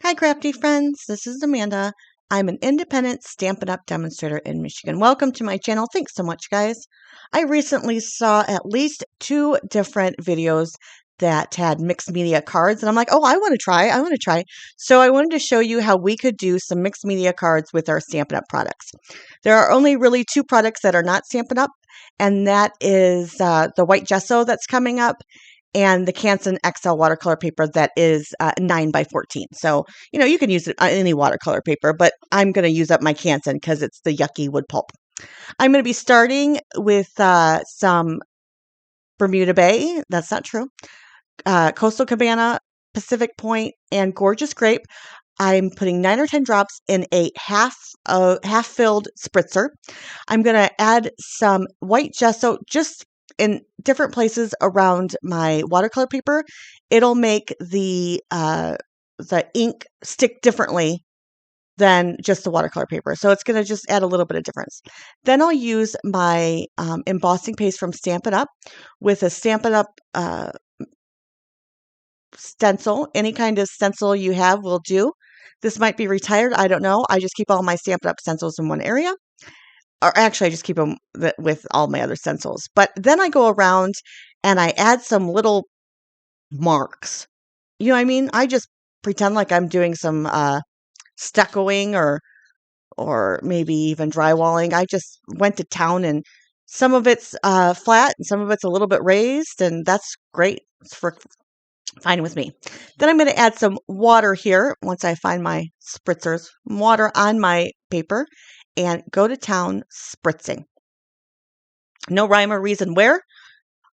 Hi, crafty friends. This is Amanda. I'm an independent Stampin' Up! Demonstrator in Michigan. Welcome to my channel. Thanks so much, guys. I recently saw at least 2 different videos that had mixed media cards, and I'm like, oh, I want to try. So I wanted to show you how we could do some mixed media cards with our Stampin' Up! Products. There are only really 2 products that are not Stampin' Up!, and that is the white gesso that's coming up and the Canson XL watercolor paper that is 9 by 14. So, you can use it on any watercolor paper, but I'm going to use up my Canson because it's the yucky wood pulp. I'm going to be starting with some Bermuda Bay. That's not true. Coastal Cabana, Pacific Point, and Gorgeous Grape. I'm putting 9 or 10 drops in a half-filled spritzer. I'm going to add some white gesso just in different places around my watercolor paper. It'll make the ink stick differently than just the watercolor paper. So it's going to just add a little bit of difference. Then I'll use my embossing paste from Stampin' Up! With a Stampin' Up! Stencil. Any kind of stencil you have will do. This might be retired. I don't know. I just keep all my Stampin' Up! Stencils in one area. Or actually, I just keep them with all my other stencils. But then I go around and I add some little marks. You know what I mean? I just pretend like I'm doing some stuccoing or maybe even drywalling. I just went to town, and some of it's flat and some of it's a little bit raised, and that's great. It's fine with me. Then I'm going to add some water here once I find my spritzers. Water on my paper and go to town spritzing. No rhyme or reason where.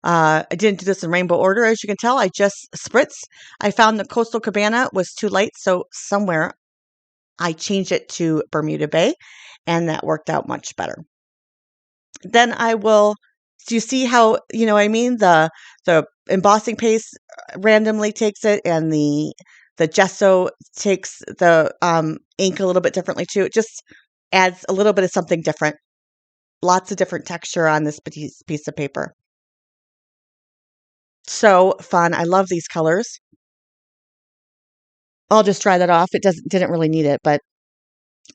I didn't do this in rainbow order, as you can tell. I just spritz. I found the Coastal Cabana was too light, so somewhere I changed it to Bermuda Bay, and that worked out much better. Then I will, do you see how, I mean, the embossing paste randomly takes it, and the gesso takes the ink a little bit differently too. It just adds a little bit of something different. Lots of different texture on this piece of paper. So fun. I love these colors. I'll just dry that off. It didn't really need it, but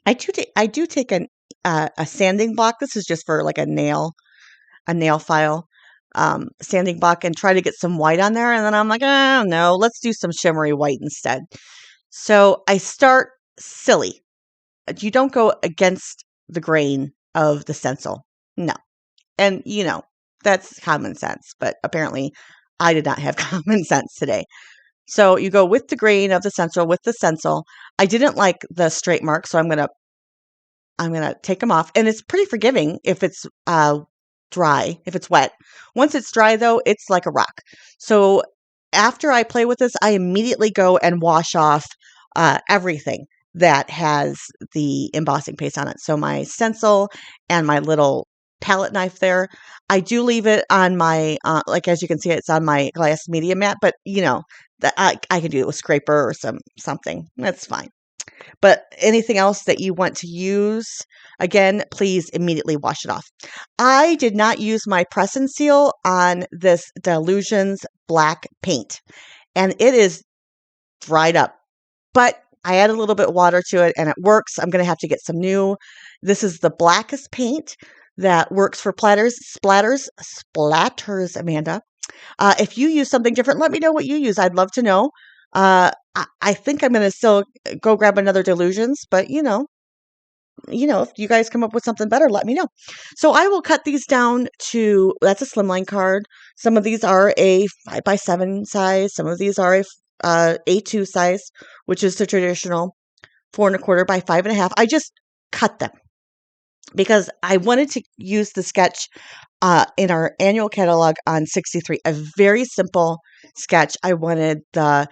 I do take a sanding block. This is just for like a nail file. Sanding block, and try to get some white on there. And then I'm like, oh no, let's do some shimmery white instead. So I start silly. You don't go against the grain of the stencil. No. And, that's common sense. But apparently I did not have common sense today. So you go with the grain of the stencil, with the stencil. I didn't like the straight marks, so I'm going to take them off. And it's pretty forgiving if it's dry, if it's wet. Once it's dry, though, it's like a rock. So after I play with this, I immediately go and wash off everything that has the embossing paste on it. So my stencil and my little palette knife there, I do leave it on my, like as you can see, it's on my glass media mat, but that I can do it with scraper or something. That's fine. But anything else that you want to use, again, please immediately wash it off. I did not use my press and seal on this Delusions black paint, and it is dried up. But I add a little bit of water to it, and it works. I'm going to have to get some new. This is the blackest paint that works for splatters, Amanda. If you use something different, let me know what you use. I'd love to know. I think I'm going to still go grab another Delusions, but if you guys come up with something better, let me know. So I will cut these down to, that's a slimline card. Some of these are a 5x7 size. Some of these are a A2 size, which is the traditional 4 1/4 by 5 1/2. I just cut them because I wanted to use the sketch in our annual catalog on 63, a very simple sketch. I wanted the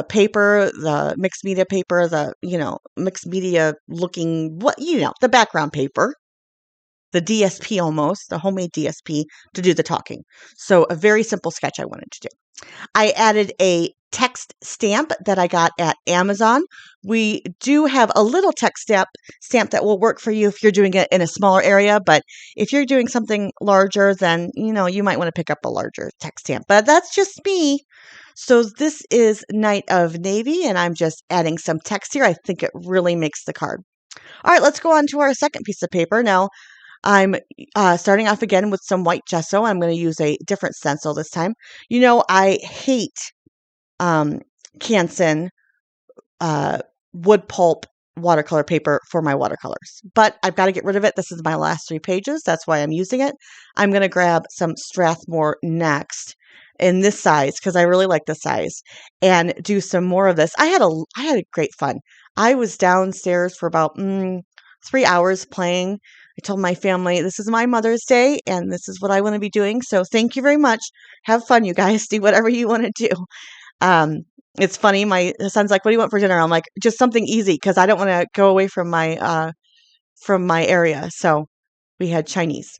paper, the mixed media paper, the mixed media looking the background paper, the DSP almost, the homemade DSP to do the talking. So a very simple sketch I wanted to do. I added a text stamp that I got at Amazon. We do have a little text stamp that will work for you if you're doing it in a smaller area, but if you're doing something larger, then you might want to pick up a larger text stamp. But that's just me. So this is Night of Navy, and I'm just adding some text here. I think it really makes the card. All right, let's go on to our second piece of paper. Now, I'm starting off again with some white gesso. I'm going to use a different stencil this time. I hate Canson uh, wood pulp watercolor paper for my watercolors, but I've got to get rid of it. This is my last 3 pages. That's why I'm using it. I'm going to grab some Strathmore next in this size because I really like this size and do some more of this. I had a great fun. I was downstairs for about 3 hours playing. I told my family, this is my Mother's Day and this is what I want to be doing. So thank you very much. Have fun, you guys. Do whatever you want to do. It's funny. My son's like, "What do you want for dinner?" I'm like, "Just something easy," because I don't want to go away from my area. So we had Chinese.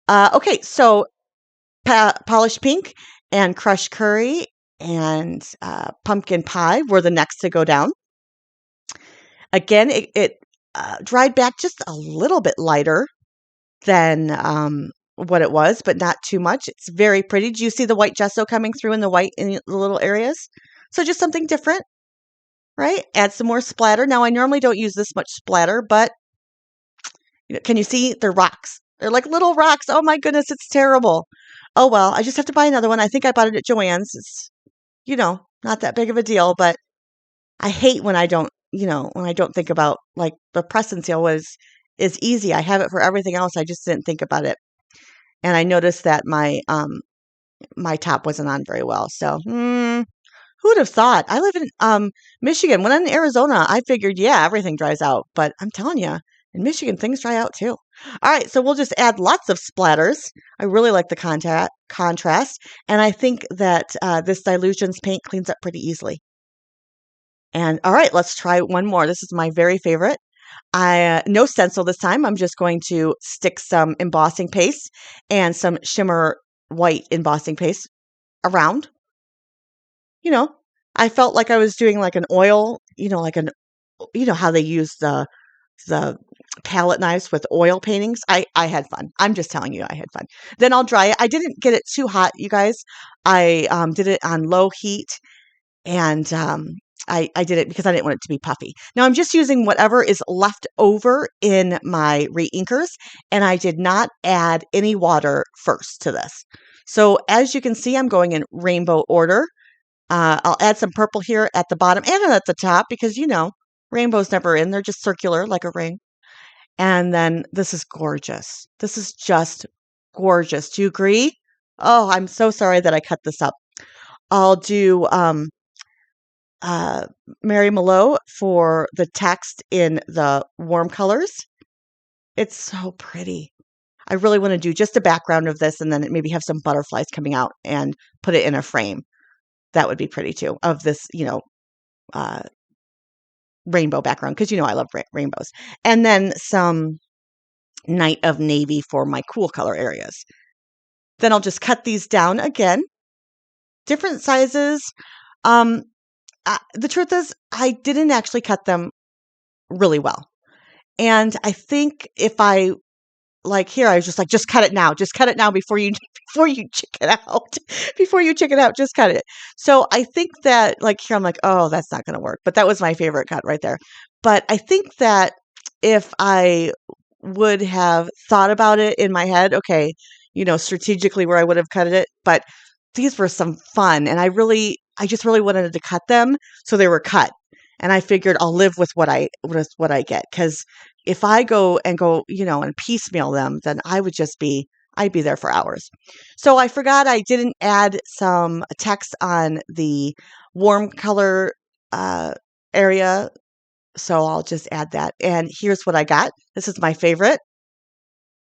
Okay, so polished pink and crushed curry and pumpkin pie were the next to go down. Again, it dried back just a little bit lighter than what it was, but not too much. It's very pretty. Do you see the white gesso coming through in the white in the little areas? So just something different, right? Add some more splatter. Now, I normally don't use this much splatter, but can you see? They're rocks. They're like little rocks. Oh my goodness, it's terrible. Oh well, I just have to buy another one. I think I bought it at Joann's. It's, not that big of a deal, but I hate when I don't, when I don't think about like the press and seal is easy. I have it for everything else. I just didn't think about it. And I noticed that my top wasn't on very well. So, who would have thought? I live in Michigan. When I'm in Arizona, I figured, yeah, everything dries out. But I'm telling you, in Michigan, things dry out too. All right, so we'll just add lots of splatters. I really like the contrast, and I think that this Dilutions paint cleans up pretty easily. And all right, let's try one more. This is my very favorite. No stencil this time. I'm just going to stick some embossing paste and some shimmer white embossing paste around. I felt like I was doing like an oil, how they use the palette knives with oil paintings. I had fun. I'm just telling you, I had fun. Then I'll dry it. I didn't get it too hot, you guys. I did it on low heat, and I did it because I didn't want it to be puffy. Now I'm just using whatever is left over in my reinkers, and I did not add any water first to this. So as you can see, I'm going in rainbow order. I'll add some purple here at the bottom and at the top because, rainbow's never in. They're just circular like a ring. And then this is gorgeous. This is just gorgeous. Do you agree? Oh, I'm so sorry that I cut this up. I'll do Mary Mallow for the text in the warm colors. It's so pretty. I really want to do just a background of this and then maybe have some butterflies coming out and put it in a frame. That would be pretty too, of this, rainbow background, because I love rainbows. And then some Night of Navy for my cool color areas. Then I'll just cut these down again, different sizes. The truth is, I didn't actually cut them really well. And I think if I like here, I was just like, just cut it now. Just cut it now before you chicken out. Before you chicken out, just cut it. So I think that like here, I'm like, oh, that's not going to work. But that was my favorite cut right there. But I think that if I would have thought about it in my head, okay, strategically where I would have cut it, but these were some fun. And I just really wanted to cut them. So they were cut. And I figured I'll live with what I get. Because if I go, and piecemeal them, then I'd be there for hours. So I forgot I didn't add some text on the warm color area. So I'll just add that. And here's what I got. This is my favorite.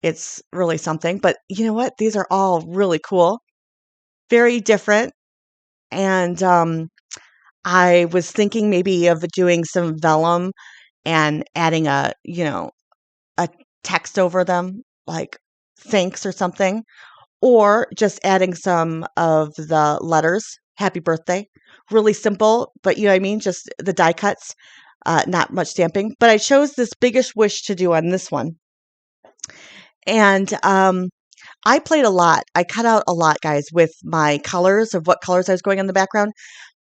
It's really something. But you know what? These are all really cool. Very different. And I was thinking maybe of doing some vellum and adding a text over them, like thanks or something. or just adding some of the letters, happy birthday. Really simple, but you know what I mean? Just the die cuts, not much stamping. But I chose this Biggish Wish to do on this one. And I played a lot. I cut out a lot, guys, with my colors of what colors I was going in the background.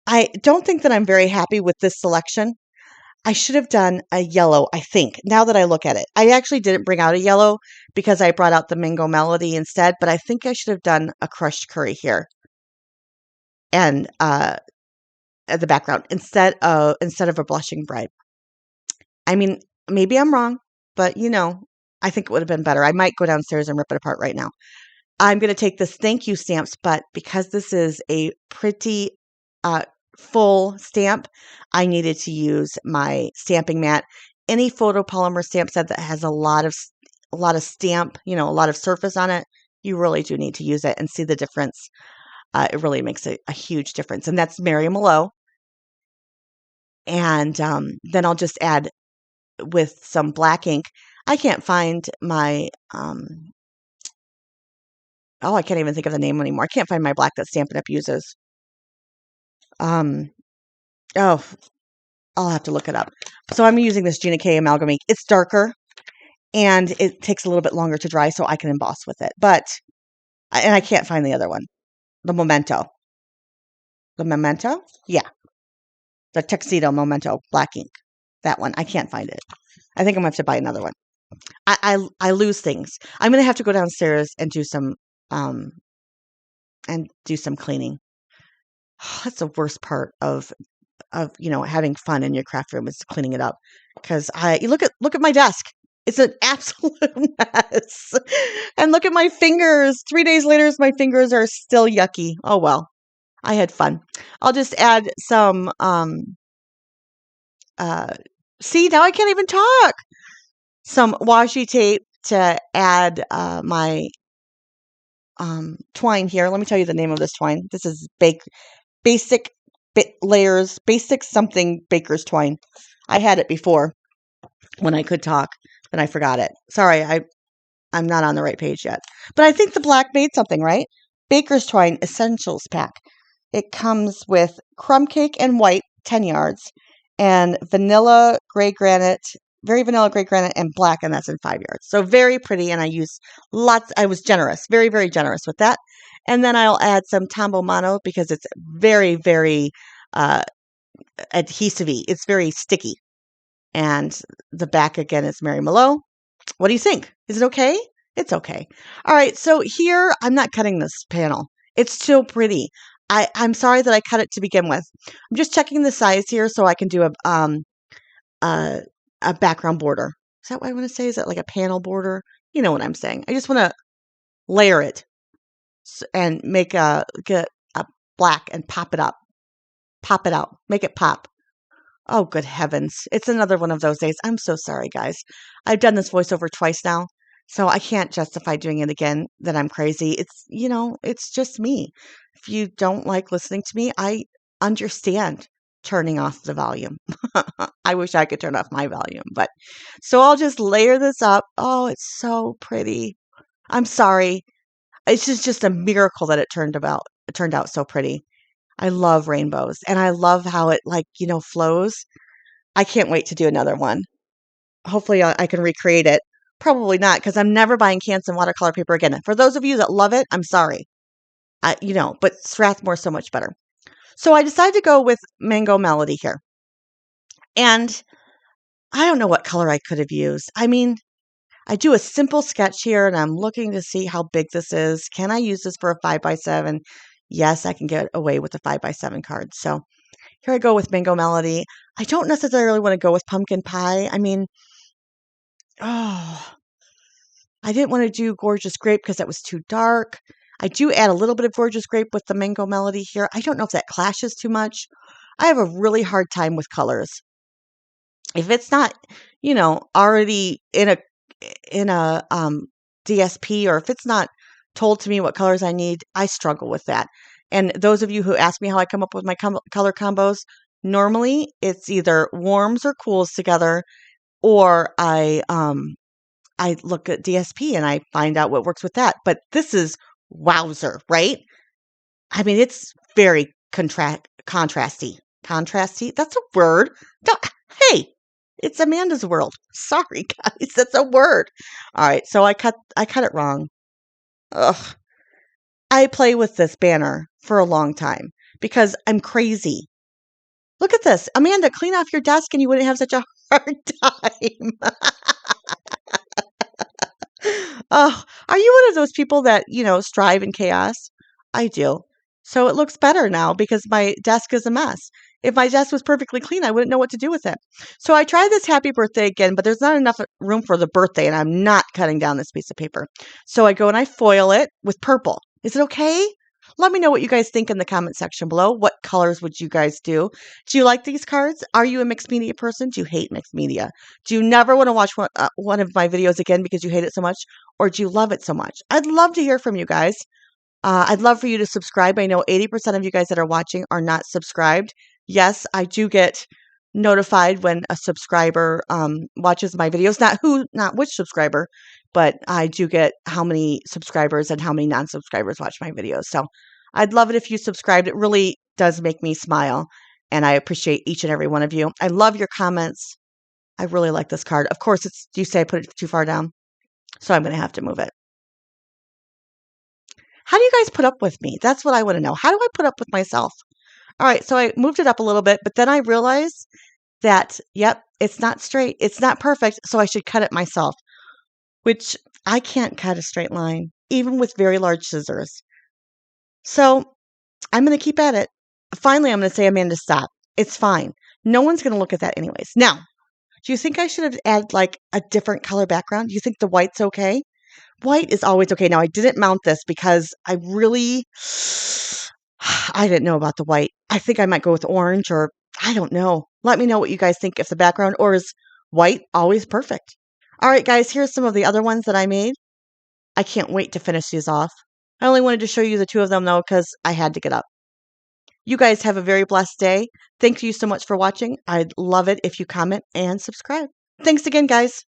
I don't think that I'm very happy with this selection. I should have done a yellow, I think, now that I look at it. I actually didn't bring out a yellow because I brought out the Mango Melody instead, but I think I should have done a crushed curry here and at the background instead of a blushing bride. I mean, maybe I'm wrong, but I think it would have been better. I might go downstairs and rip it apart right now. I'm going to take this thank you stamps, but because this is a pretty full stamp, I needed to use my stamping mat. Any photopolymer stamp set that has a lot of stamp, a lot of surface on it, you really do need to use it and see the difference. It really makes a huge difference. And that's Mary Mallow. And then I'll just add with some black ink. I can't find my, I can't even think of the name anymore. I can't find my black that Stampin' Up! Uses. Oh, I'll have to look it up. So I'm using this Gina K Amalgam ink. It's darker, and it takes a little bit longer to dry, so I can emboss with it. And I can't find the other one. The Memento. The Memento? Yeah. The Tuxedo Memento black ink. That one. I can't find it. I think I'm going to have to buy another one. I lose things. I'm going to have to go downstairs and do some cleaning. That's the worst part of having fun in your craft room is cleaning it up. Because you look at my desk. It's an absolute mess. And look at my fingers. 3 days later, my fingers are still yucky. Oh well. I had fun. I'll just add some see, now I can't even talk. Some washi tape to add my twine here. Let me tell you the name of this twine. This is Basic Layers, Basic something Baker's twine. I had it before when I could talk, and I forgot it. Sorry, I'm not on the right page yet. But I think the black made something, right? Baker's Twine Essentials Pack. It comes with crumb cake and white, 10 yards, and vanilla gray granite, very vanilla gray granite, and black, and that's in 5 yards. So very pretty, and I used lots. I was generous, very, very generous with that. And then I'll add some Tombow Mono because it's very, very adhesive-y. It's very sticky. And the back, again, is Mary Mallow. What do you think? Is it okay? It's okay. All right, so here, I'm not cutting this panel. It's so pretty. I'm sorry that I cut it to begin with. I'm just checking the size here so I can do a background border. Is that what I want to say? Is that like a panel border? You know what I'm saying. I just want to layer it and get a black and pop it up. Pop it out. Make it pop. Oh, good heavens. It's another one of those days. I'm so sorry, guys. I've done this voiceover twice now, so I can't justify doing it again that I'm crazy. It's just me. If you don't like listening to me, I understand turning off the volume. I wish I could turn off my volume, but so I'll just layer this up. Oh, it's so pretty. I'm sorry. It's just a miracle that it turned out so pretty. I love rainbows, and I love how it flows. I can't wait to do another one. Hopefully I can recreate it. Probably not, because I'm never buying Canson watercolor paper again. For those of you that love it, I'm sorry. But Strathmore's so much better. So I decided to go with Mango Melody here. And I don't know what color I could have used. I mean, I do a simple sketch here, and I'm looking to see how big this is. Can I use this for a 5x7? Yes, I can get away with a 5x7 card. So here I go with Mango Melody. I don't necessarily want to go with Pumpkin Pie. I mean, I didn't want to do Gorgeous Grape because that was too dark. I do add a little bit of Gorgeous Grape with the Mango Melody here. I don't know if that clashes too much. I have a really hard time with colors. If it's not, already in a DSP, or if it's not told to me what colors I need, I struggle with that. And those of you who ask me how I come up with my color combos, normally it's either warms or cools together, or I look at DSP and I find out what works with that. But this is Wowzer, right? I mean, it's very contrasty. Contrasty? That's a word. Don't, hey, it's Amanda's world. Sorry, guys, that's a word. All right, so I cut it wrong. Ugh. I play with this banner for a long time because I'm crazy. Look at this. Amanda, clean off your desk and you wouldn't have such a hard time. Oh, are you one of those people that, strive in chaos? I do. So it looks better now because my desk is a mess. If my desk was perfectly clean, I wouldn't know what to do with it. So I tried this happy birthday again, but there's not enough room for the birthday, and I'm not cutting down this piece of paper. So I go and I foil it with purple. Is it okay? Let me know what you guys think in the comment section below. What colors would you guys do? Do you like these cards? Are you a mixed media person? Do you hate mixed media? Do you never want to watch one of my videos again because you hate it so much? Or do you love it so much? I'd love to hear from you guys. I'd love for you to subscribe. I know 80% of you guys that are watching are not subscribed. Yes, I do get notified when a subscriber watches my videos. Not which subscriber, but I do get how many subscribers and how many non-subscribers watch my videos. So I'd love it if you subscribed. It really does make me smile, and I appreciate each and every one of you. I love your comments. I really like this card. Of course, you say I put it too far down, so I'm going to have to move it. How do you guys put up with me? That's what I want to know. How do I put up with myself? All right, so I moved it up a little bit, but then I realized that, yep, it's not straight. It's not perfect, so I should cut it myself, which I can't cut a straight line, even with very large scissors. So I'm going to keep at it. Finally, I'm going to say, Amanda, stop. It's fine. No one's going to look at that anyways. Now, do you think I should have added like a different color background? Do you think the white's okay? White is always okay. Now, I didn't mount this because I didn't know about the white. I think I might go with orange, or I don't know. Let me know what you guys think, if the background, or is white always perfect? All right, guys, here's some of the other ones that I made. I can't wait to finish these off. I only wanted to show you the two of them, though, because I had to get up. You guys have a very blessed day. Thank you so much for watching. I'd love it if you comment and subscribe. Thanks again, guys.